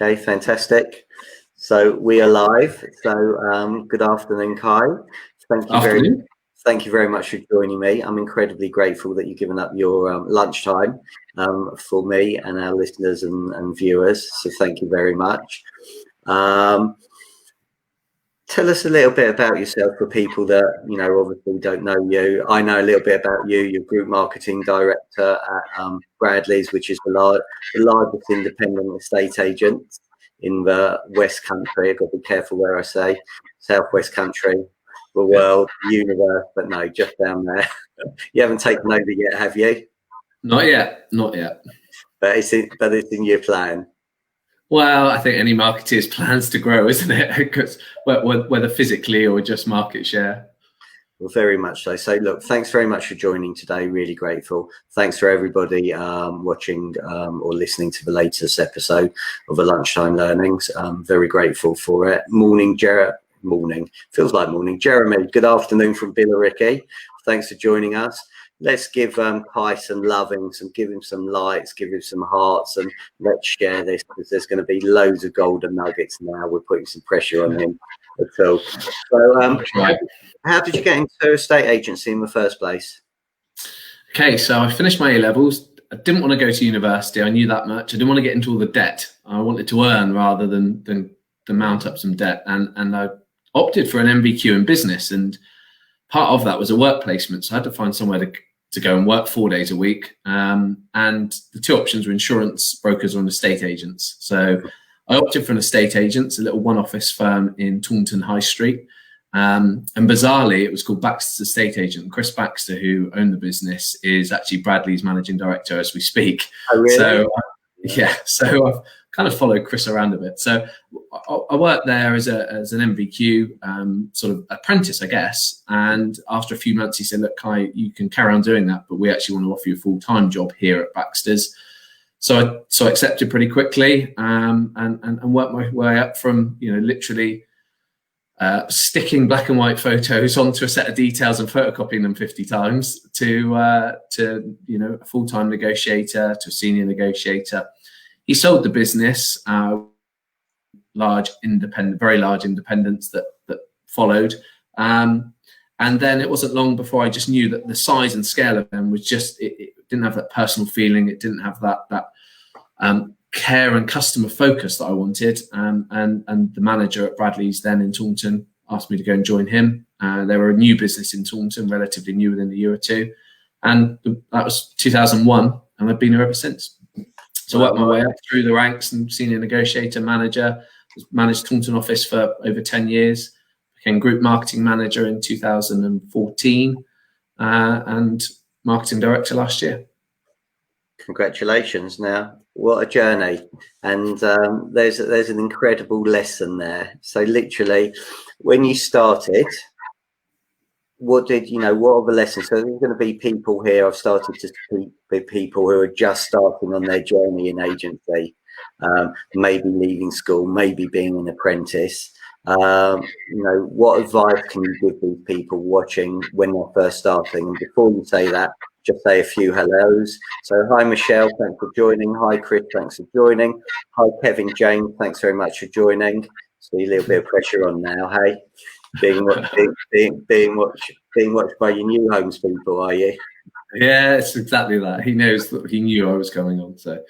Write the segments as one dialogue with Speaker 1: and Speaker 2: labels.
Speaker 1: Okay, fantastic. So we are live. So good afternoon, Kai. Thank you very much for joining me. I'm incredibly grateful that you've given up your lunchtime for me and our listeners and viewers. So thank you very much. Tell us a little bit about yourself for people that, obviously don't know you. I know a little bit about you. You're Group Marketing Director at Bradley's, which is the largest independent estate agent in the West Country. I've got to be careful where I say Southwest Country, the world, the universe, but no, just down there. You haven't taken over yet, have you?
Speaker 2: Not yet.
Speaker 1: But it's in your plan.
Speaker 2: Well, I think any marketeer's plans to grow, isn't it? Because whether physically or just market share.
Speaker 1: Well, very much so. So look, thanks very much for joining today. Really grateful. Thanks for everybody watching or listening to the latest episode of the Lunchtime Learnings. Very grateful for it. Morning. Feels like morning. Jeremy, good afternoon from Billericay. Thanks for joining us. Let's give Kai some loving, give him some likes, give him some hearts, and let's share this, because there's going to be loads of golden nuggets now. We're putting some pressure on him. So how did you get into estate agency in the first place?
Speaker 2: Okay, so I finished my A-levels. I didn't want to go to university. I knew that much. I didn't want to get into all the debt. I wanted to earn rather than mount up some debt. And I opted for an MBQ in business, and part of that was a work placement. So I had to find somewhere to go and work 4 days a week. And the two options were insurance brokers or estate agents. So I opted for an estate agent, a little one-office firm in Taunton High Street. And bizarrely, it was called Baxter's Estate Agent. Chris Baxter, who owned the business, is actually Bradley's managing director as we speak.
Speaker 1: Oh, really?
Speaker 2: So I've kind of followed Chris around a bit. So I worked there as an MVQ sort of apprentice, I guess. And after a few months, he said, "Look, Kai, you can carry on doing that, but we actually want to offer you a full-time job here at Baxter's." So I accepted pretty quickly and worked my way up from, literally sticking black and white photos onto a set of details and photocopying them 50 times to a full-time negotiator, to a senior negotiator. He sold the business, very large independents that followed. And then it wasn't long before I just knew that the size and scale of them was just, it didn't have that personal feeling. It didn't have that care and customer focus that I wanted. And the manager at Bradley's then in Taunton asked me to go and join him. They were a new business in Taunton, relatively new within a year or two. And that was 2001, and I've been here ever since. So I worked my way up through the ranks and senior negotiator, manager, managed Taunton office for over 10 years, became group marketing manager in 2014 and marketing director last year.
Speaker 1: Congratulations. Now, what a journey. And there's an incredible lesson there. So literally, when you started, what are the lessons? So there's going to be people here. I've started to speak with people who are just starting on their journey in agency, maybe leaving school, maybe being an apprentice. What advice can you give these people watching when they're first starting? And before you say that, just say a few hellos. So hi, Michelle, thanks for joining. Hi, Chris, thanks for joining. Hi, Kevin James, thanks very much for joining. So a little bit of pressure on now, hey? Being watched by your new homes people, are you?
Speaker 2: Yeah, it's exactly that. He knew I was coming on. So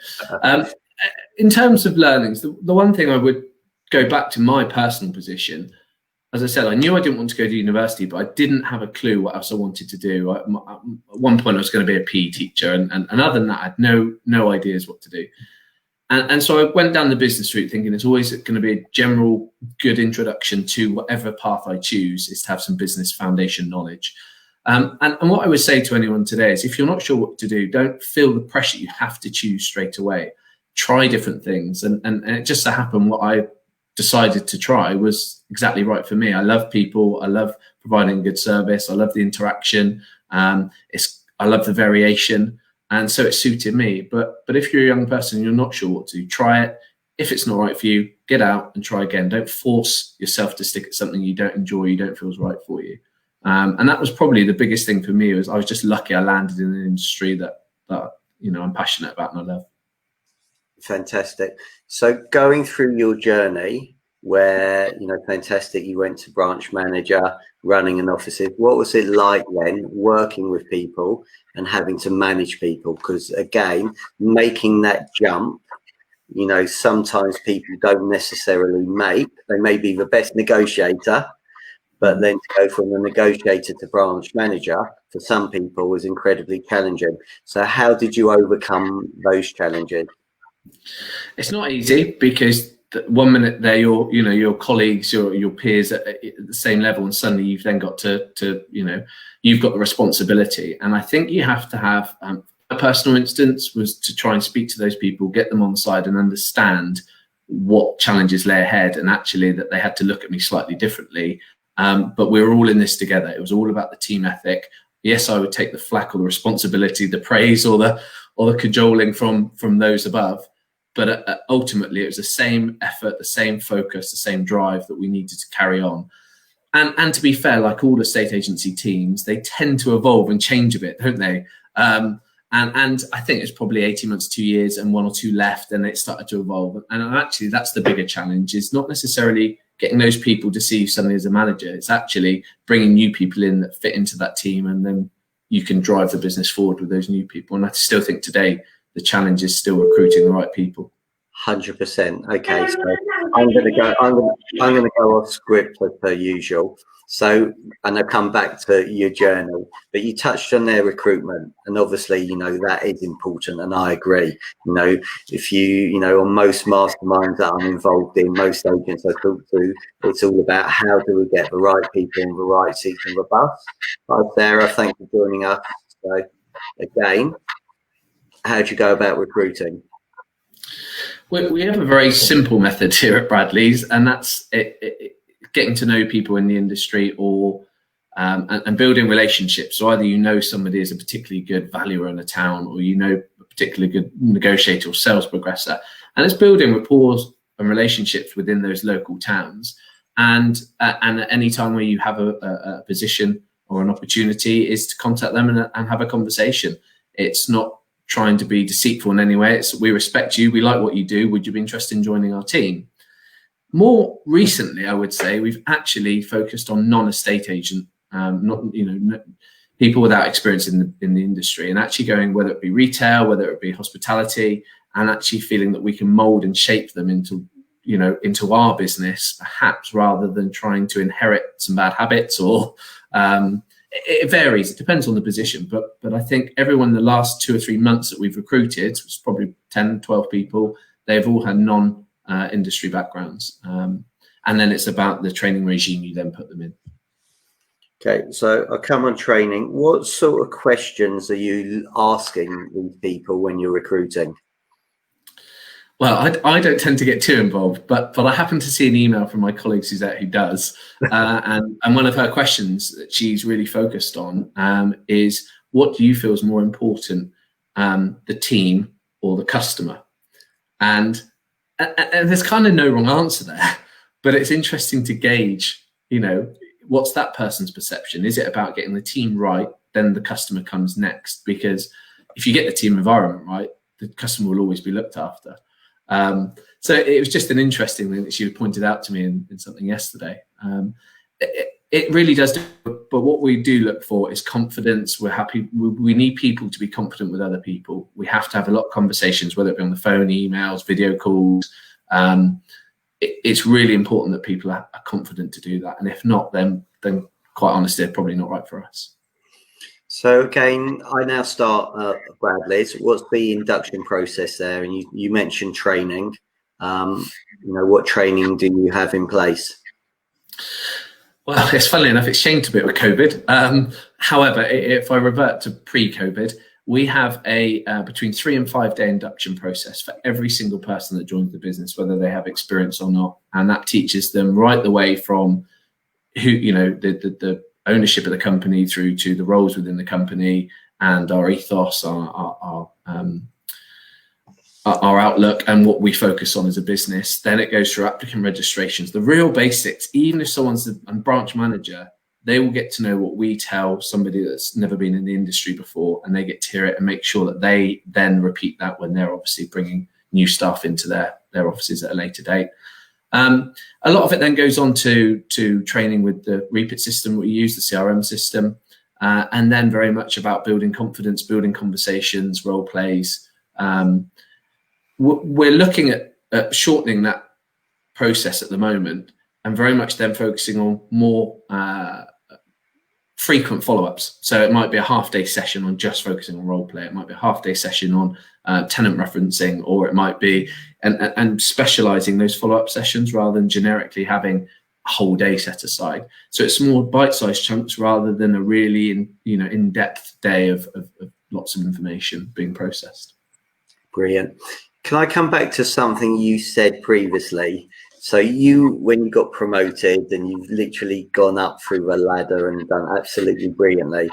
Speaker 2: in terms of learnings, the one thing I would go back to my personal position. As I said, I knew I didn't want to go to university, but I didn't have a clue what else I wanted to do. At one point, I was going to be a PE teacher, and other than that, I had no ideas what to do. And so I went down the business route thinking it's always going to be a general good introduction to whatever path I choose is to have some business foundation knowledge. And what I would say to anyone today is if you're not sure what to do, don't feel the pressure you have to choose straight away. Try different things. And it just so happened what I decided to try was exactly right for me. I love people. I love providing good service. I love the interaction. I love the variation. And so it suited me. But if you're a young person and you're not sure what to do, try it. If it's not right for you, get out and try again. Don't force yourself to stick at something you don't enjoy, you don't feel is right for you. And that was probably the biggest thing for me. Was I was just lucky I landed in an industry that I'm passionate about and I love.
Speaker 1: Fantastic. So going through your journey where, fantastic, you went to branch manager, running an office. What was it like then working with people and having to manage people? Because again, making that jump, sometimes people don't necessarily they may be the best negotiator, but then to go from a negotiator to branch manager for some people was incredibly challenging. So how did you overcome those challenges?
Speaker 2: It's not easy, because one minute they're your colleagues, your peers at the same level, and suddenly you've then got to you've got the responsibility. And I think you have to have a personal instance was to try and speak to those people, get them on side, and understand what challenges lay ahead, and actually that they had to look at me slightly differently. But we were all in this together. It was all about the team ethic. Yes, I would take the flack or the responsibility, the praise or the cajoling from those above. But ultimately, it was the same effort, the same focus, the same drive that we needed to carry on. And to be fair, like all estate agency teams, they tend to evolve and change a bit, don't they? And I think it's probably 18 months, 2 years, and 1 or 2 left, and it started to evolve. And actually, that's the bigger challenge, is not necessarily getting those people to see you suddenly as a manager. It's actually bringing new people in that fit into that team, and then you can drive the business forward with those new people. And I still think today the challenge is still recruiting the right people.
Speaker 1: 100%. Okay, so I'm going to go off script as per usual. So, and I'll come back to your journey, but you touched on their recruitment, and obviously, that is important, and I agree. If on most masterminds that I'm involved in, most agents I talk to, it's all about how do we get the right people in the right seats on the bus. Hi, Sarah, thank you for joining us. So, again, how do you go about recruiting?
Speaker 2: We have a very simple method here at Bradley's, and that's getting to know people in the industry, or and building relationships. So either somebody is a particularly good valuer in a town, or a particularly good negotiator or sales progressor, and it's building rapport and relationships within those local towns. And at any time where you have a position or an opportunity, is to contact them and have a conversation. It's not trying to be deceitful in any way. It's, we respect you, we like what you do, would you be interested in joining our team? More recently, I would say, we've actually focused on non-estate agent, people without experience in the industry, and actually going, whether it be retail, whether it be hospitality, and actually feeling that we can mold and shape them into our business, perhaps, rather than trying to inherit some bad habits or it varies. It depends on the position, but I think everyone in the last 2 or 3 months that we've recruited, was probably 10, 12 people, they've all had non-industry backgrounds. And then it's about the training regime you then put them in. Okay,
Speaker 1: so I'll come on training. What sort of questions are you asking these people when you're recruiting?
Speaker 2: Well, I don't tend to get too involved, but I happen to see an email from my colleague Suzette who does, and one of her questions that she's really focused on is, what do you feel is more important, the team or the customer? And there's kind of no wrong answer there, but it's interesting to gauge, what's that person's perception? Is it about getting the team right? Then the customer comes next, because if you get the team environment right, the customer will always be looked after. So it was just an interesting thing that she pointed out to me in something yesterday. It really does, but what we do look for is confidence. We're happy. We need people to be confident with other people. We have to have a lot of conversations, whether it be on the phone, emails, video calls. It's really important that people are confident to do that. And if not, then quite honestly, they're probably not right for us.
Speaker 1: So again, I now start Bradley's. What's the induction process there? And you mentioned training. What training do you have in place?
Speaker 2: Well, it's funnily enough, it's changed a bit with COVID. However, if I revert to pre-COVID, we have a between 3 and 5 day induction process for every single person that joins the business, whether they have experience or not. And that teaches them right the way from the ownership of the company through to the roles within the company and our ethos, our outlook, and what we focus on as a business. Then it goes through applicant registrations, the real basics. Even if someone's a branch manager, they will get to know what we tell somebody that's never been in the industry before, and they get to hear it and make sure that they then repeat that when they're obviously bringing new staff into their offices at a later date. A lot of it then goes on to training with the Repeat system we use, the CRM system, and then very much about building confidence, building conversations, role plays. We're looking at shortening that process at the moment, and very much then focusing on more frequent follow-ups. So it might be a half-day session on just focusing on role play. It might be a half-day session on tenant referencing, or it might be and specialising those follow-up sessions rather than generically having a whole day set aside. So it's more bite-sized chunks rather than a really in-depth day of lots of information being processed.
Speaker 1: Brilliant. Can I come back to something you said previously? So when you got promoted and you've literally gone up through the ladder and done absolutely brilliantly.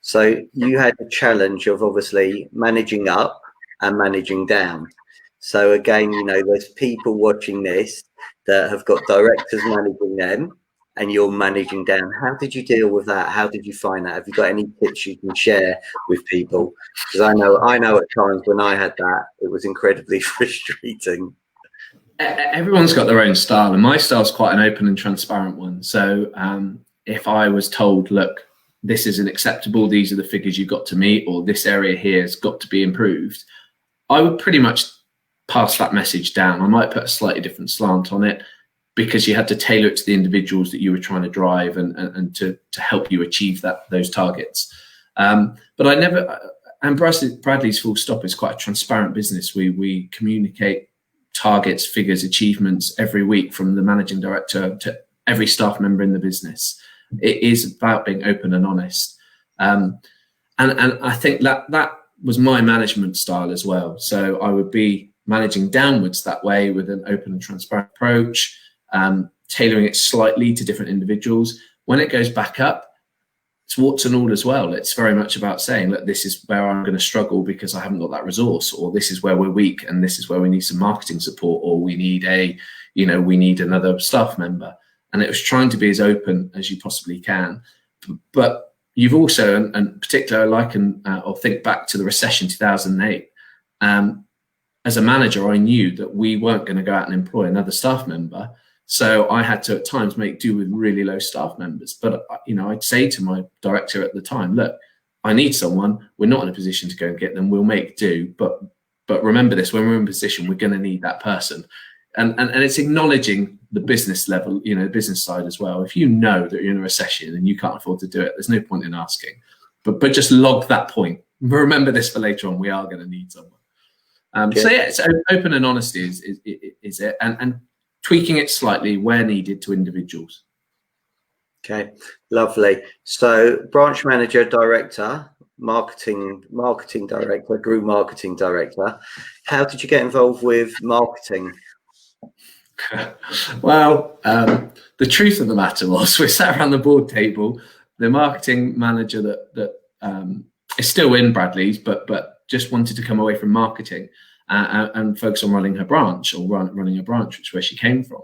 Speaker 1: So you had the challenge of obviously managing up and managing down. So again, there's people watching this that have got directors managing them and you're managing down. How did you deal with that? How did you find that? Have you got any tips you can share with people? Because I know at times when I had that, it was incredibly frustrating.
Speaker 2: Everyone's got their own style, and my style is quite an open and transparent one. So if I was told, look, this isn't acceptable, these are the figures you've got to meet, or this area here has got to be improved, I would pretty much pass that message down. I might put a slightly different slant on it because you had to tailor it to the individuals that you were trying to drive and to help you achieve those targets. But I never, and Bradley's full stop is quite a transparent business. We communicate targets, figures, achievements every week from the managing director to every staff member in the business. It is about being open and honest. And I think that was my management style as well. So I would be managing downwards that way with an open and transparent approach, tailoring it slightly to different individuals. When it goes back up, it's warts and all as well. It's very much about saying, look, this is where I'm going to struggle because I haven't got that resource, or this is where we're weak and this is where we need some marketing support, or we need we need another staff member. And it was trying to be as open as you possibly can. But you've also, and particularly I liken or think back to the recession 2008. As a manager, I knew that we weren't going to go out and employ another staff member. So I had to at times make do with really low staff members. But, I'd say to my director at the time, look, I need someone. We're not in a position to go and get them. We'll make do. But remember this, when we're in position, we're going to need that person. And it's acknowledging the business level, the business side as well. If you know that you're in a recession and you can't afford to do it, there's no point in asking. But just log that point. Remember this for later on. We are going to need someone. So it's open and honesty is it. And tweaking it slightly where needed to individuals.
Speaker 1: Okay, lovely. So branch manager, director, marketing director, group marketing director. How did you get involved with marketing?
Speaker 2: Well, the truth of the matter was we sat around the board table. The marketing manager that is still in Bradley's, but just wanted to come away from marketing and focus on running her branch, or running a branch, which is where she came from.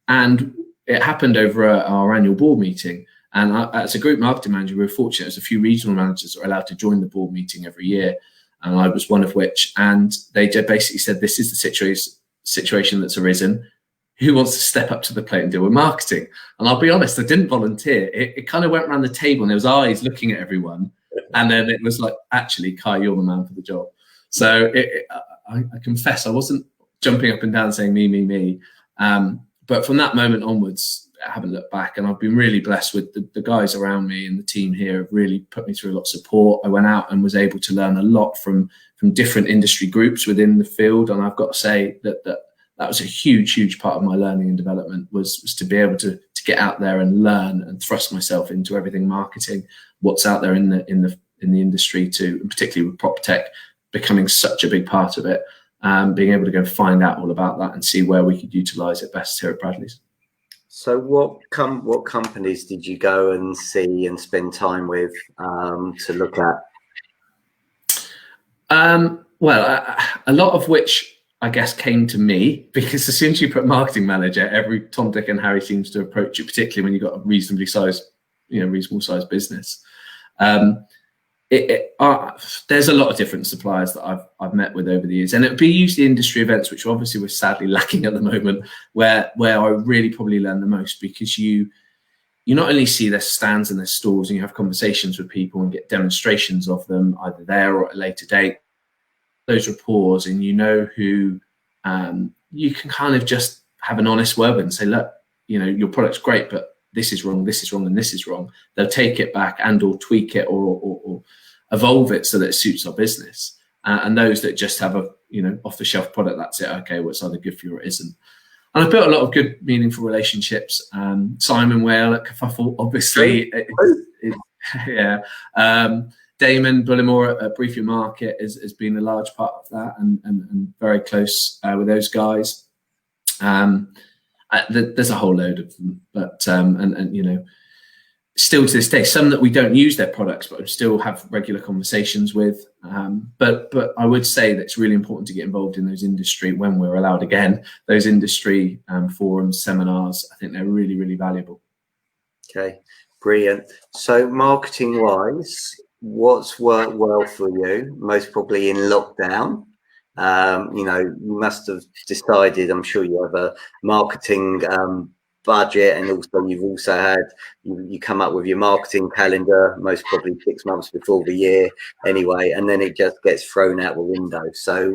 Speaker 2: And it happened over our annual board meeting. And as a group marketing manager, we were fortunate. There's a few regional managers that are allowed to join the board meeting every year. And I was one of which. And they basically said, this is the situation that's arisen. Who wants to step up to the plate and deal with marketing? And I'll be honest, I didn't volunteer. It kind of went around the table and there was eyes looking at everyone. And then it was like, actually, Kai, you're the man for the job. So I confess I wasn't jumping up and down saying me. But from that moment onwards, I haven't looked back. And I've been really blessed with the guys around me, and the team here have really put me through a lot of support. I went out and was able to learn a lot from different industry groups within the field. And I've got to say that was a huge part of my learning and development was to be able to get out there and learn and thrust myself into everything marketing, what's out there in the industry and particularly with prop tech becoming such a big part of it, being able to go find out all about that and see where we could utilize it best here at Bradley's. So
Speaker 1: what companies did you go and see and spend time with to look at?
Speaker 2: Well, a lot of which I guess came to me, because as soon as you put marketing manager, every Tom, Dick and Harry seems to approach you, particularly when you've got a reasonable sized business. there's a lot of different suppliers that I've met with over the years, and it would be usually industry events, which obviously we're sadly lacking at the moment, where I really probably learn the most, because you not only see their stands and their stalls, and you have conversations with people and get demonstrations of them either there or at a later date, those rapports, and you know who you can kind of just have an honest word with and say, look, you know, your product's great, but this is wrong, and this is wrong. They'll take it back and or tweak it or evolve it so that it suits our business. And those that just have a, you know, off the shelf product, that's it. Okay, well, it's either good for you or it isn't. And I've built a lot of good, meaningful relationships. Simon Whale at Kerfuffle, obviously. Yeah. Damon Bullimore at Brief Your Market has been a large part of that, and very close with those guys. There's a whole load of them, but and you know, still to this day, some that we don't use their products, but we still have regular conversations with. But I would say that it's really important to get involved in those industry, when we're allowed again, those industry forums, seminars. I think they're really, really valuable. Okay,
Speaker 1: brilliant. So marketing wise, what's worked well for you, most probably in lockdown? You know, you must have decided, I'm sure you have a marketing budget, and also you've also had, you come up with your marketing calendar most probably 6 months before the year anyway, and then it just gets thrown out the window. So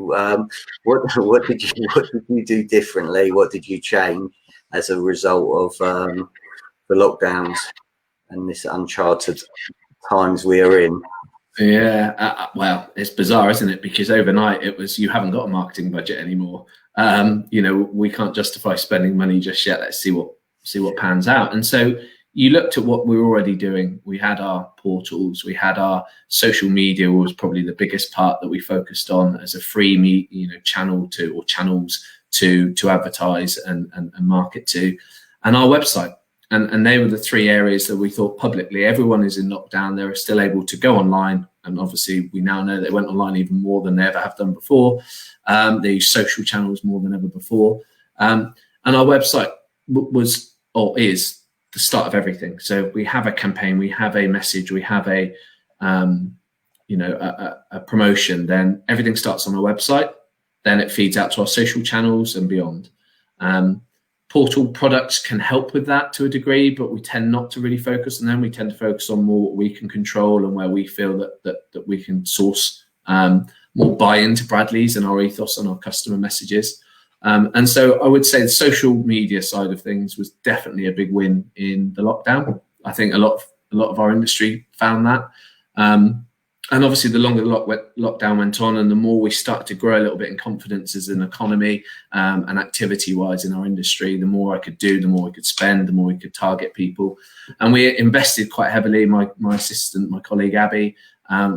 Speaker 1: what did you do differently? What did you change as a result of the lockdowns and this uncharted times we are in?
Speaker 2: Yeah, well, it's bizarre, isn't it? Because overnight it was, you haven't got a marketing budget anymore. You know, we can't justify spending money just yet. Let's see what pans out. And so you looked at what we were already doing. We had our portals, we had our social media was probably the biggest part that we focused on as a free channels to advertise and market to, and our website. And they were the three areas that we thought publicly. Everyone is in lockdown. They're still able to go online. And obviously, we now know they went online even more than they ever have done before. They use social channels more than ever before. And our website was, or is, the start of everything. So we have a campaign, we have a message, we have a promotion. Then everything starts on our website. Then it feeds out to our social channels and beyond. Portal products can help with that to a degree, but we tend not to really focus on them. We tend to focus on more what we can control and where we feel that we can source more buy-in to Bradley's and our ethos and our customer messages. And so I would say the social media side of things was definitely a big win in the lockdown. I think a lot of our industry found that. And obviously, the longer the lockdown went on, and the more we started to grow a little bit in confidence as an economy and activity-wise in our industry, the more I could do, the more we could spend, the more we could target people. And we invested quite heavily. My assistant, my colleague Abby,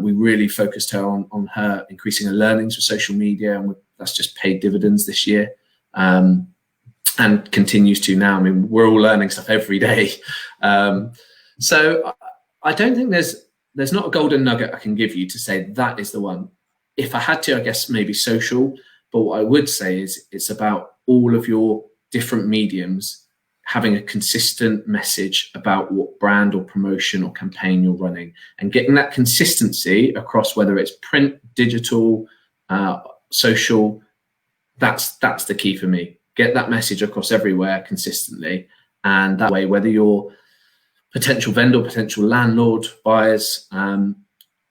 Speaker 2: we really focused her on her increasing her learnings with social media, and that's just paid dividends this year, and continues to now. I mean, we're all learning stuff every day. So I don't think there's not a golden nugget I can give you to say that is the one. If I had to, I guess maybe social, but what I would say is it's about all of your different mediums having a consistent message about what brand or promotion or campaign you're running, and getting that consistency across, whether it's print, digital, social. That's the key for me. Get that message across everywhere consistently, and that way, whether you're potential vendor, potential landlord, buyers,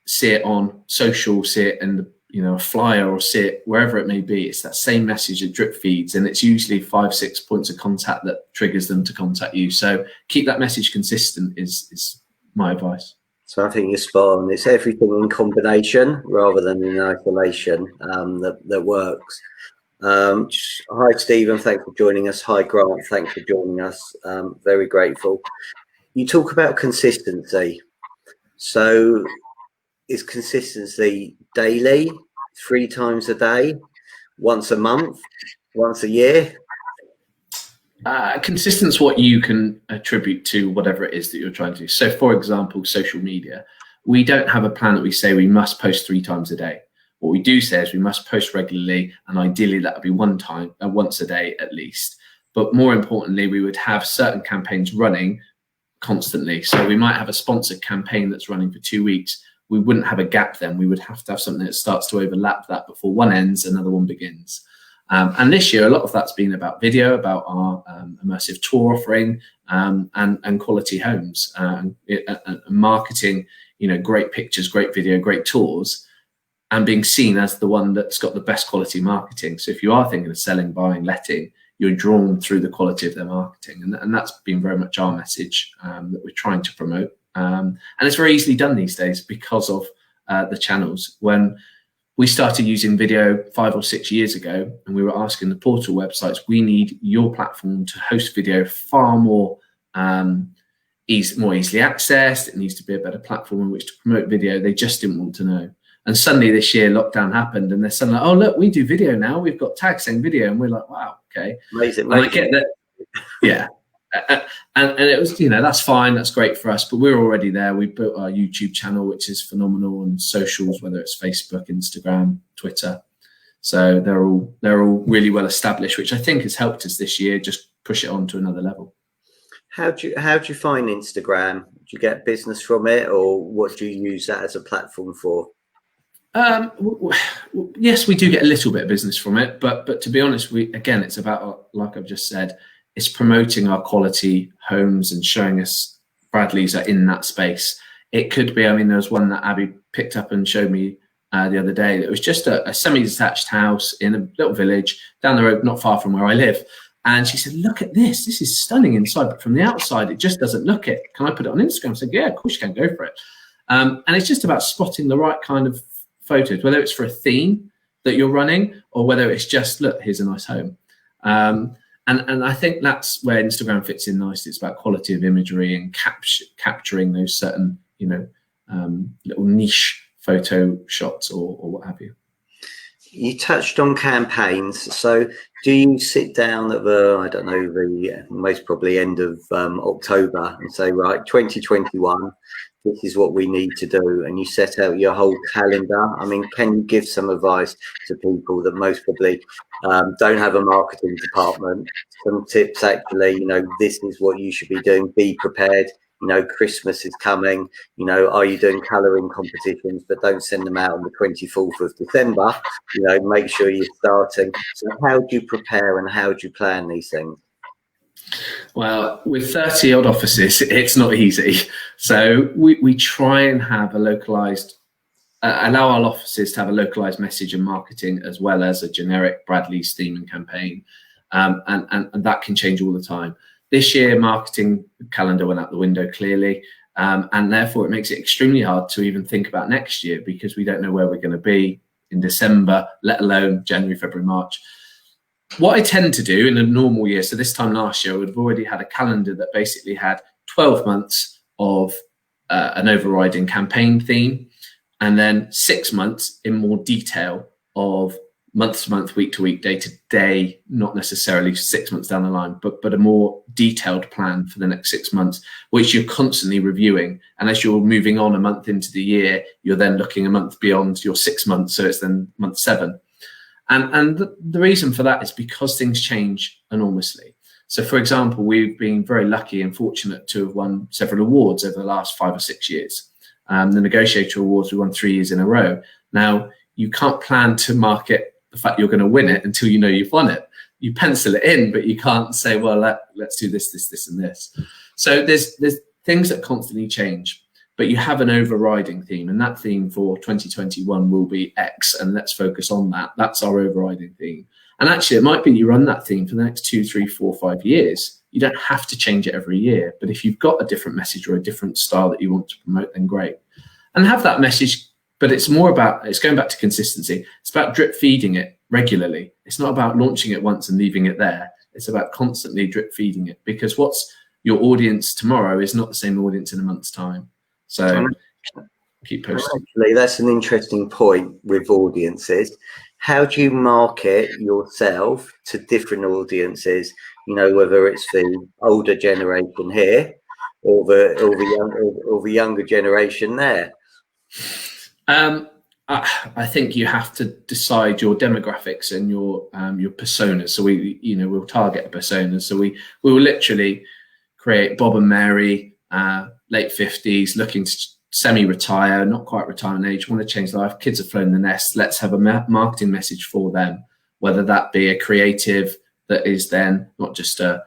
Speaker 2: see it on social, see it in a flyer, or see it wherever it may be. It's that same message that drip feeds, and it's usually 5-6 points of contact that triggers them to contact you. So keep that message consistent is my advice.
Speaker 1: So I think you're spot on. It's everything in combination rather than in isolation that works. Hi Stephen, thanks for joining us. Hi Grant, thanks for joining us. Very grateful. You talk about consistency. So is consistency daily, 3 times a day, once a month, once a year?
Speaker 2: Consistent is what you can attribute to whatever it is that you're trying to do. So for example, social media, we don't have a plan that we say we must post 3 times a day. What we do say is we must post regularly, and ideally that would be once a day at least. But more importantly, we would have certain campaigns running constantly. So we might have a sponsored campaign that's running for 2 weeks. we wouldn't have a gap then. We would have to have something that starts to overlap that before one ends, another one begins. And this year, a lot of that's been about video, about our immersive tour offering, and quality homes, and marketing, great pictures, great video, great tours, and being seen as the one that's got the best quality marketing. So if you are thinking of selling, buying, letting, you're drawn through the quality of their marketing. And that's been very much our message that we're trying to promote. And it's very easily done these days because of the channels. When we started using video 5 or 6 years ago, and we were asking the portal websites, we need your platform to host video far more more easily accessed. It needs to be a better platform in which to promote video. They just didn't want to know. And suddenly this year, lockdown happened, and they're suddenly like, oh, look, we do video now. We've got tags saying video. And we're like, wow, okay.
Speaker 1: Amazing.
Speaker 2: And I get that. Yeah. And it was, that's fine. That's great for us. But we're already there. We built our YouTube channel, which is phenomenal, and socials, whether it's Facebook, Instagram, Twitter. So they're all really well established, which I think has helped us this year just push it on to another level.
Speaker 1: How do you find Instagram? Do you get business from it, or what do you use that as a platform for?
Speaker 2: Yes, we do get a little bit of business from it, but to be honest, it's about, like I've just said, it's promoting our quality homes and showing us Bradleys are in that space. It could be, there was one that Abby picked up and showed me the other day. It was just a semi-detached house in a little village down the road, not far from where I live. And she said, look at this. This is stunning inside, but from the outside, it just doesn't look it. Can I put it on Instagram? I said, yeah, of course you can, go for it. And it's just about spotting the right kind of photos, whether it's for a theme that you're running or whether it's just, look, here's a nice home. And I think that's where Instagram fits in nicely. It's about quality of imagery and capturing those certain, little niche photo shots or what have you.
Speaker 1: You touched on campaigns. So do you sit down at the most probably end of October and say, right, 2021, this is what we need to do, and you set out your whole calendar? Can you give some advice to people that most probably don't have a marketing department, some tips actually, this is what you should be doing, be prepared, Christmas is coming, are you doing colouring competitions, but don't send them out on the 24th of December, make sure you're starting. So how do you prepare and how do you plan these things?
Speaker 2: Well, with 30 odd offices, it's not easy. So we try and have a localized, allow our offices to have a localized message and marketing, as well as a generic Bradley's theme and campaign. And that can change all the time. This year, marketing calendar went out the window clearly. And therefore, it makes it extremely hard to even think about next year, because we don't know where we're going to be in December, let alone January, February, March. What I tend to do in a normal year, so this time last year, I would have already had a calendar that basically had 12 months of an overriding campaign theme, and then 6 months in more detail of month to month, week to week, day to day, not necessarily 6 months down the line, but a more detailed plan for the next 6 months, which you're constantly reviewing. And as you're moving on a month into the year, you're then looking a month beyond your 6 months. So it's then month 7. And the reason for that is because things change enormously. So, for example, we've been very lucky and fortunate to have won several awards over the last 5 or 6 years. The Negotiator Awards, we won 3 years in a row. Now, you can't plan to market the fact you're going to win it until you know you've won it. You pencil it in, but you can't say, well, let's do this, and this. So there's things that constantly change. But you have an overriding theme, and that theme for 2021 will be X, and let's focus on that. That's our overriding theme. And actually, it might be you run that theme for the next 2, 3, 4, 5 years. You don't have to change it every year. But if you've got a different message or a different style that you want to promote, then great. And have that message, but it's going back to consistency. It's about drip feeding it regularly. It's not about launching it once and leaving it there. It's about constantly drip feeding it, because what's your audience tomorrow is not the same audience in a month's time. So keep posting.
Speaker 1: Actually, that's an interesting point with audiences. How do you market yourself to different audiences? Whether it's the older generation here or the younger generation there.
Speaker 2: I think you have to decide your demographics and your personas. So we'll target a persona. So we will literally create Bob and Mary, late 50s, looking semi-retire, not quite retirement age, want to change their life, kids have flown the nest, let's have a marketing message for them, whether that be a creative that is then not just a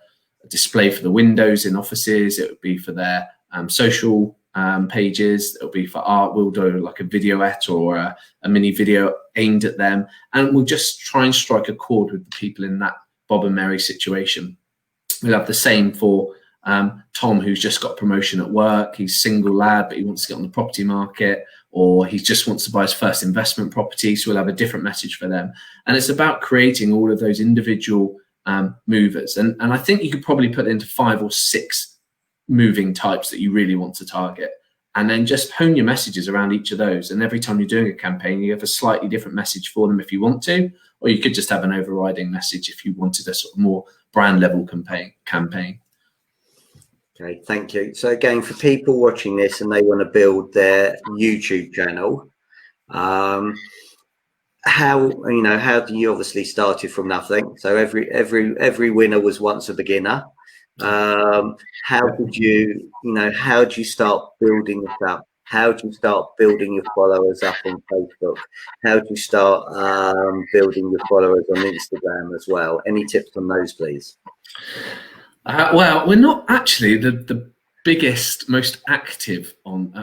Speaker 2: display for the windows in offices, it would be for their social pages, it'll be for art, we'll do like a videoette or a mini video aimed at them, and we'll just try and strike a chord with the people in that Bob and Mary situation. We'll have the same for Tom, who's just got promotion at work, he's single lad but he wants to get on the property market, or he just wants to buy his first investment property, so we'll have a different message for them. And it's about creating all of those individual movers, and I think you could probably put into 5 or 6 moving types that you really want to target, and then just hone your messages around each of those. And every time you're doing a campaign, you have a slightly different message for them if you want to, or you could just have an overriding message if you wanted a sort of more brand level campaign.
Speaker 1: Okay, thank you. So again, for people watching this and they want to build their YouTube channel, how do you obviously started from nothing? So every winner was once a beginner. How did you start building this up? How do you start building your followers up on Facebook? How do you start building your followers on Instagram as well? Any tips on those, please?
Speaker 2: Well, we're not actually the biggest, most active on.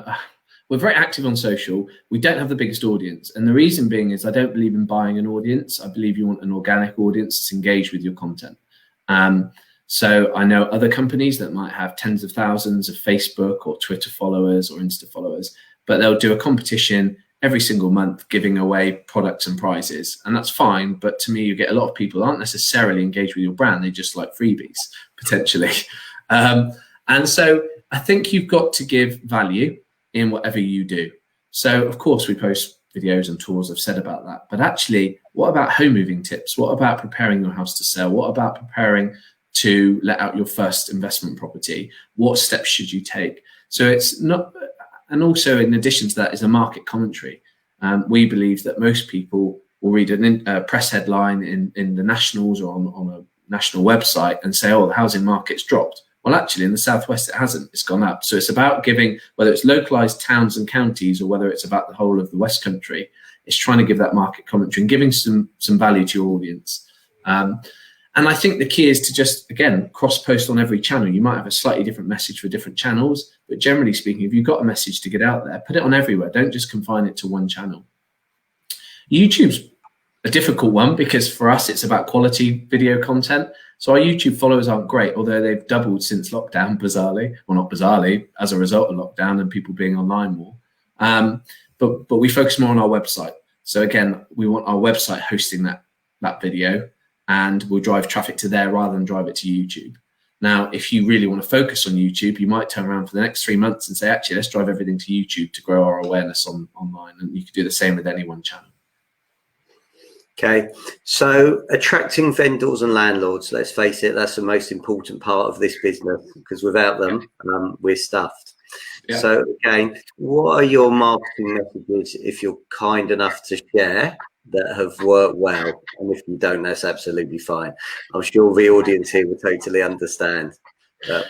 Speaker 2: We're very active on social. We don't have the biggest audience, and the reason being is I don't believe in buying an audience. I believe you want an organic audience that's engaged with your content. So I know other companies that might have tens of thousands of Facebook or Twitter followers or Insta followers, but they'll do a competition every single month giving away products and prizes, and that's fine. But to me, you get a lot of people who aren't necessarily engaged with your brand. They just like freebies potentially. And so I think you've got to give value in whatever you do. So of course we post videos and tours, I've said about that, but actually what about home moving tips? What about preparing your house to sell? What about preparing to let out your first investment property? What steps should you take? So it's not, and also in addition to that is a market commentary. We believe that most people will read a press headline in the Nationals or on a national website and say, oh, the housing market's dropped. Well, actually in the Southwest, it hasn't, it's gone up. So it's about giving, whether it's localized towns and counties or whether it's about the whole of the West Country, it's trying to give that market commentary and giving some value to your audience. And I think the key is to just, again, cross-post on every channel. You might have a slightly different message for different channels, but generally speaking, if you've got a message to get out there, put it on everywhere. Don't just confine it to one channel. YouTube's a difficult one because for us, it's about quality video content. So our YouTube followers aren't great, although they've doubled since lockdown, bizarrely. Well, not bizarrely, as a result of lockdown and people being online more. But we focus more on our website. So again, we want our website hosting that video, and we'll drive traffic to there rather than drive it to YouTube. Now, if you really want to focus on YouTube, you might turn around for the next 3 months and say, actually, let's drive everything to YouTube to grow our awareness online. And you could do the same with any one channel.
Speaker 1: Okay, so attracting vendors and landlords, let's face it, that's the most important part of this business, because without them, we're stuffed. Yeah. So again, what are your marketing messages, if you're kind enough to share, that have worked well? And if you don't, that's absolutely fine. I'm sure the audience here will totally understand. But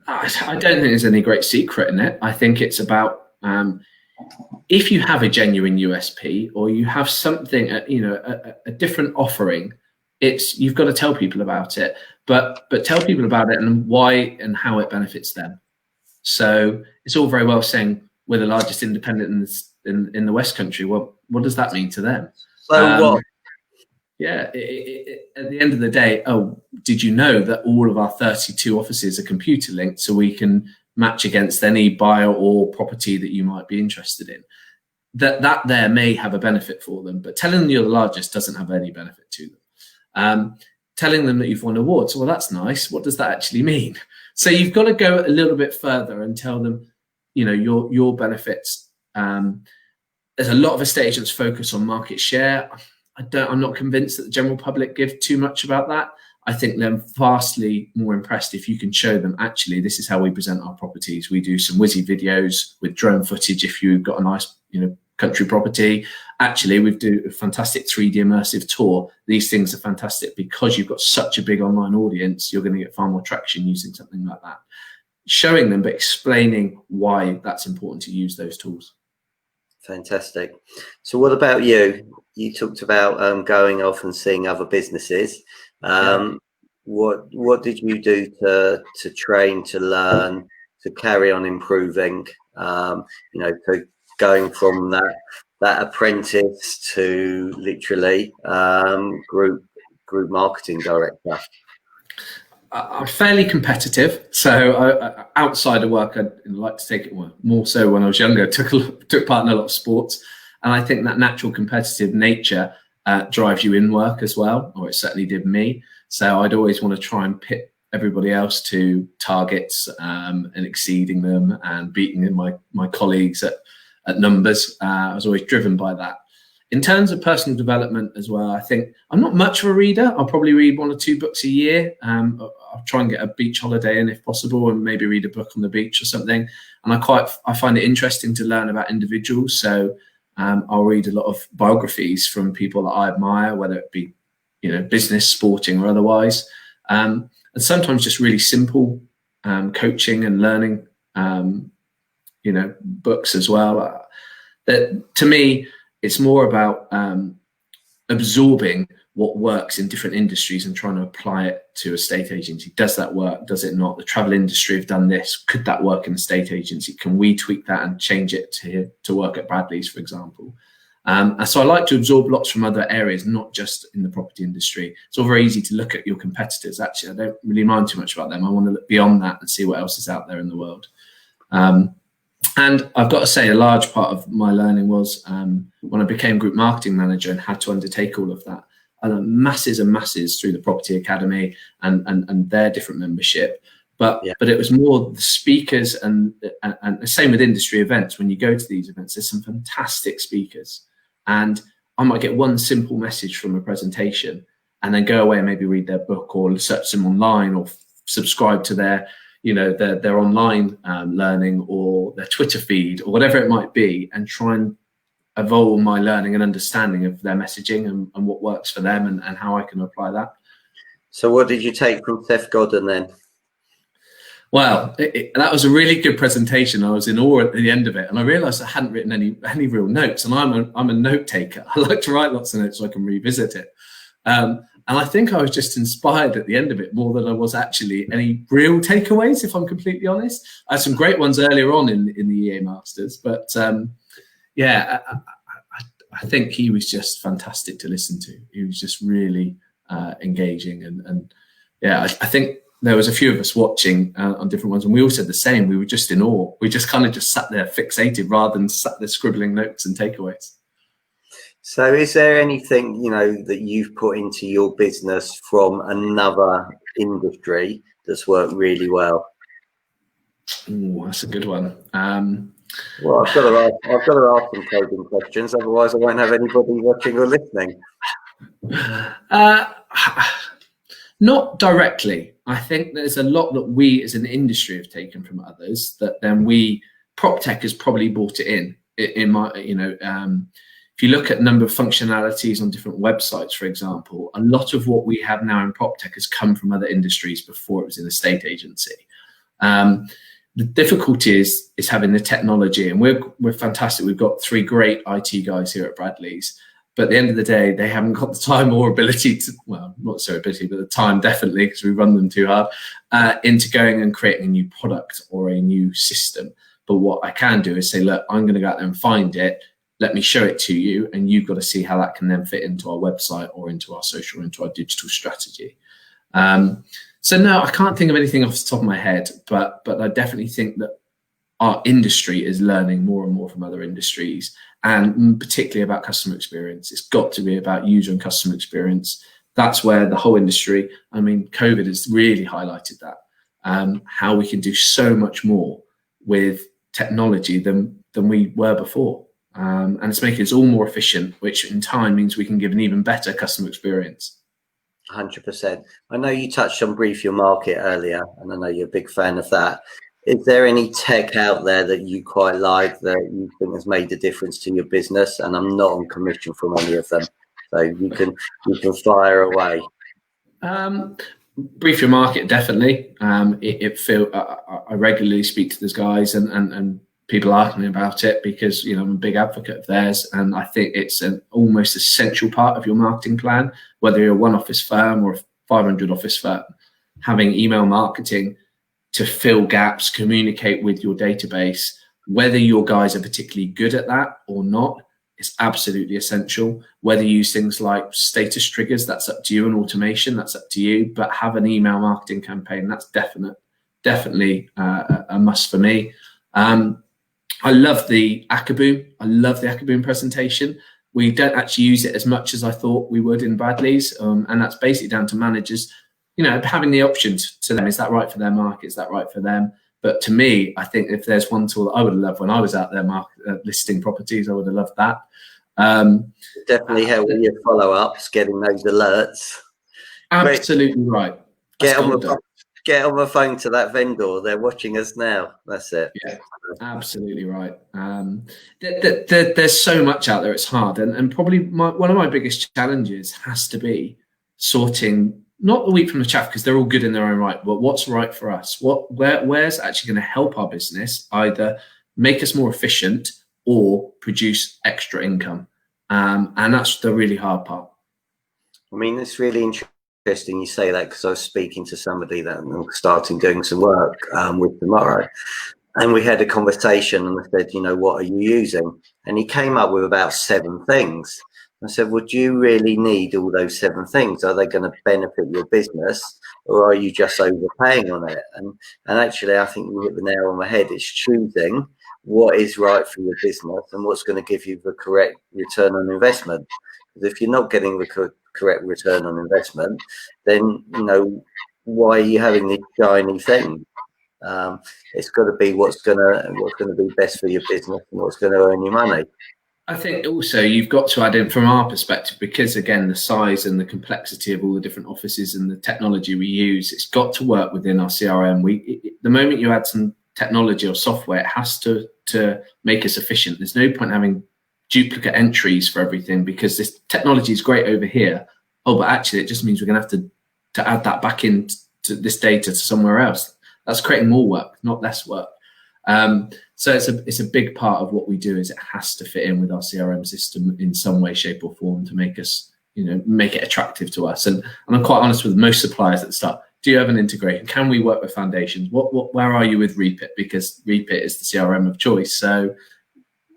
Speaker 2: I don't think there's any great secret in it. I think it's about if you have a genuine USP or you have something, a different offering, you've got to tell people about it, but tell people about it and why and how it benefits them. So it's all very well saying we're the largest independent in the West Country. Well, what does that mean to them?
Speaker 1: So what?
Speaker 2: Yeah, at the end of the day, did you know that all of our 32 offices are computer linked so we can match against any buyer or property that you might be interested in? That there may have a benefit for them, but telling them you're the largest doesn't have any benefit to them. Telling them that you've won awards, well, that's nice. What does that actually mean? So you've got to go a little bit further and tell them, your benefits. There's a lot of estate agents focus on market share. I'm not convinced that the general public give too much about that. I think they're vastly more impressed if you can show them, actually, this is how we present our properties. We do some whizzy videos with drone footage if you've got a nice, country property. Actually, we do a fantastic 3D immersive tour. These things are fantastic because you've got such a big online audience. You're going to get far more traction using something like that. showing them, but explaining why that's important to use those tools.
Speaker 1: Fantastic. So what about you? You talked about going off and seeing other businesses. What did you do to train, to learn, to carry on improving? To going from that apprentice to literally group marketing director.
Speaker 2: I'm fairly competitive, so outside of work, I'd like to take it more so when I was younger. Took part in a lot of sports, and I think that natural competitive nature drives you in work as well, or it certainly did me. So I'd always want to try and pit everybody else to targets and exceeding them and beating my colleagues at numbers. I was always driven by that. In terms of personal development as well, I think I'm not much of a reader. I'll probably read 1 or 2 books a year. I'll try and get a beach holiday in if possible, and maybe read a book on the beach or something. And I find it interesting to learn about individuals. So I'll read a lot of biographies from people that I admire, whether it be business, sporting, or otherwise. And sometimes just really simple coaching and learning, books as well. That to me, it's more about absorbing what works in different industries and trying to apply it to a estate agency. Does that work? Does it not? The travel industry have done this. Could that work in a estate agency? Can we tweak that and change it to work at Bradley's, for example? And so I like to absorb lots from other areas, not just in the property industry. It's all very easy to look at your competitors. Actually, I don't really mind too much about them. I want to look beyond that and see what else is out there in the world. And I've got to say, a large part of my learning was when I became group marketing manager and had to undertake all of that. I learned masses and masses through the Property Academy and their different membership. But it was more the speakers and the same with industry events. When you go to these events, there's some fantastic speakers. And I might get one simple message from a presentation and then go away and maybe read their book or search them online or subscribe to their online learning or their Twitter feed or whatever it might be, and try and evolve my learning and understanding of their messaging and what works for them and how I can apply that.
Speaker 1: So what did you take from Seth Godin then?
Speaker 2: Well, that was a really good presentation. I was in awe at the end of it, and I realised I hadn't written any real notes. And I'm a note taker. I like to write lots of notes so I can revisit it. And I think I was just inspired at the end of it more than I was actually any real takeaways, if I'm completely honest. I had some great ones earlier on in the EA Masters, but I think he was just fantastic to listen to. He was just really engaging, and I think there was a few of us watching on different ones, and we all said the same. We were just in awe. We just kind of just sat there fixated rather than sat there scribbling notes and takeaways.
Speaker 1: So is there anything, that you've put into your business from another industry that's worked really well?
Speaker 2: Ooh, that's a good one.
Speaker 1: Well, I've got to ask some coding questions, otherwise I won't have anybody watching or listening.
Speaker 2: Not directly. I think there's a lot that we as an industry have taken from others that then PropTech has probably brought it in my, if you look at the number of functionalities on different websites, for example, a lot of what we have now in PropTech has come from other industries before it was in a estate agency. The difficulty is having the technology, and we're fantastic. We've got 3 great IT guys here at Bradley's, but at the end of the day, they haven't got the time or ability to, well, not so ability, but the time definitely, because we run them too hard, into going and creating a new product or a new system. But what I can do is say, look, I'm going to go out there and find it. Let me show it to you, and you've got to see how that can then fit into our website or into our social, or into our digital strategy. So no, I can't think of anything off the top of my head, but I definitely think that our industry is learning more and more from other industries, and particularly about customer experience. It's got to be about user and customer experience. That's where the whole industry, COVID has really highlighted that, how we can do so much more with technology than we were before. And it's making us all more efficient, which in time means we can give an even better customer experience.
Speaker 1: 100%. I know you touched on Brief Your Market earlier, and I know you're a big fan of that. Is there any tech out there that you quite like that you think has made a difference to your business? And I'm not on commission from any of them, so you can fire away.
Speaker 2: Brief your market, definitely. I regularly speak to those guys, and people ask me about it because, you know, I'm a big advocate of theirs, and I think it's an almost essential part of your marketing plan. Whether you're a one office firm or a 500 office firm, having email marketing to fill gaps, communicate with your database, whether your guys are particularly good at that or not, is absolutely essential. Whether you use things like status triggers, that's up to you, and automation, that's up to you. But have an email marketing campaign, that's definitely a must for me. I love the Akaboom. I love the Akaboom presentation. We don't actually use it as much as I thought we would in Bradley's, and that's basically down to managers, you know, having the options to them. Is that right for their market? Is that right for them? But to me, I think if there's one tool that I would have loved when I was out there listing properties, I would have loved that.
Speaker 1: Definitely help with your follow-ups, getting those alerts.
Speaker 2: Absolutely right.
Speaker 1: Get on the phone to that vendor. They're watching us now. That's it.
Speaker 2: Yeah, absolutely right. There's so much out there. It's hard, and probably one of my biggest challenges has to be sorting not the wheat from the chaff, because they're all good in their own right, but what's right for us? Where's actually going to help our business either make us more efficient or produce extra income? And that's the really hard part.
Speaker 1: I mean, it's really interesting you say that, because I was speaking to somebody that I'm starting doing some work with tomorrow, and we had a conversation, and I said, you know, what are you using? And he came up with about 7 things. I said, well, do you really need all those 7 things? Are they going to benefit your business, or are you just overpaying on it? And actually, I think you hit the nail on the head. It's choosing what is right for your business and what's going to give you the correct return on investment. Because if you're not getting the correct return on investment, then, you know, why are you having this shiny thing? It's got to be what's going to be best for your business and what's going to earn you money.
Speaker 2: I think also you've got to add in, from our perspective, because again, the size and the complexity of all the different offices and the technology we use, it's got to work within our CRM. The moment you add some technology or software, it has to make us efficient. There's no point having duplicate entries for everything, because this technology is great over here. Oh, but actually it just means we're going to have to add that back into this data to somewhere else. That's creating more work, not less work. So it's a big part of what we do, is it has to fit in with our CRM system in some way, shape or form to make us, you know, make it attractive to us. And I'm quite honest with most suppliers at the start. Do you have an integration? Can we work with foundations? Where are you with Repit? Because Repit is the CRM of choice. So,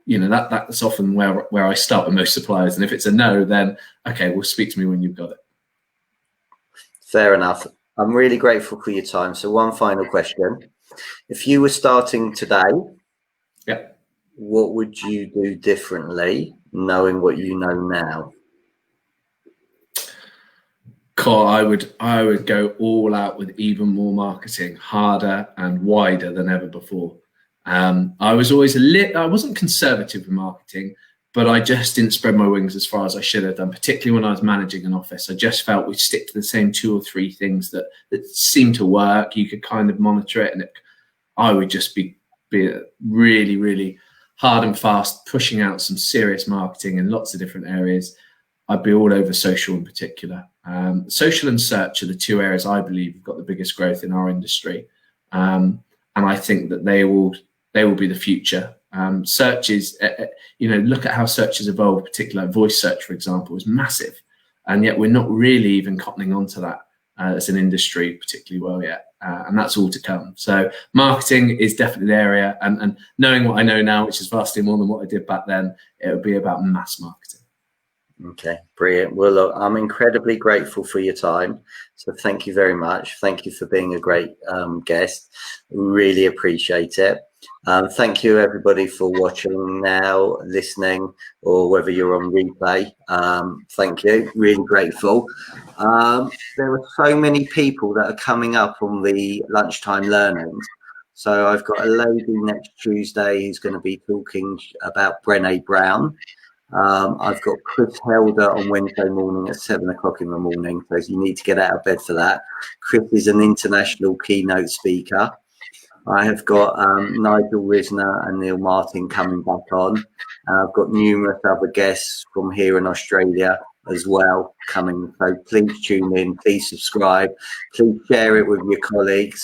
Speaker 2: you know, that's often where I start with most suppliers. And if it's a no, then okay, well, speak to me when you've got it.
Speaker 1: Fair enough. I'm really grateful for your time. So one final question. If you were starting today,
Speaker 2: yeah,
Speaker 1: what would you do differently, knowing what you know now?
Speaker 2: Cool. I would go all out with even more marketing, harder and wider than ever before. I was always I wasn't conservative with marketing, but I just didn't spread my wings as far as I should have done, particularly when I was managing an office. I just felt we'd stick to the same 2 or 3 things that seemed to work. You could kind of monitor it, and I would just be really, really hard and fast, pushing out some serious marketing in lots of different areas. I'd be all over social in particular. Social and search are the 2 areas I believe have got the biggest growth in our industry. And I think that they will be the future. Search is, you know, look at how search has evolved, particularly voice search, for example, is massive. And yet we're not really even cottoning onto that as an industry particularly well yet. And that's all to come. So marketing is definitely the area. And knowing what I know now, which is vastly more than what I did back then, it would be about mass marketing.
Speaker 1: Okay, brilliant. Well, look, I'm incredibly grateful for your time. So thank you very much. Thank you for being a great guest. Really appreciate it. Thank you, everybody, for watching now, listening, or whether you're on replay. Thank you. Really grateful. There are so many people that are coming up on the lunchtime learnings. So I've got a lady next Tuesday who's going to be talking about Brené Brown. I've got Chris Helder on Wednesday morning at 7 o'clock in the morning, so you need to get out of bed for that. Chris is an international keynote speaker. I have got Nigel Risner and Neil Martin coming back on. I've got numerous other guests from here in Australia as well coming. So please tune in, please subscribe, please share it with your colleagues,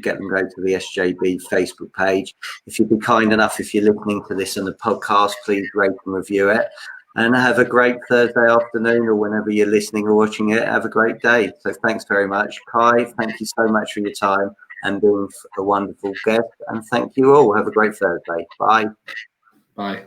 Speaker 1: get them to go to the SJB Facebook page. If you'd be kind enough, if you're listening to this on the podcast, please rate and review it. And have a great Thursday afternoon, or whenever you're listening or watching it, have a great day. So thanks very much. Kai, thank you so much for your time and being a wonderful guest. And thank you all. Have a great Thursday. Bye.
Speaker 2: Bye.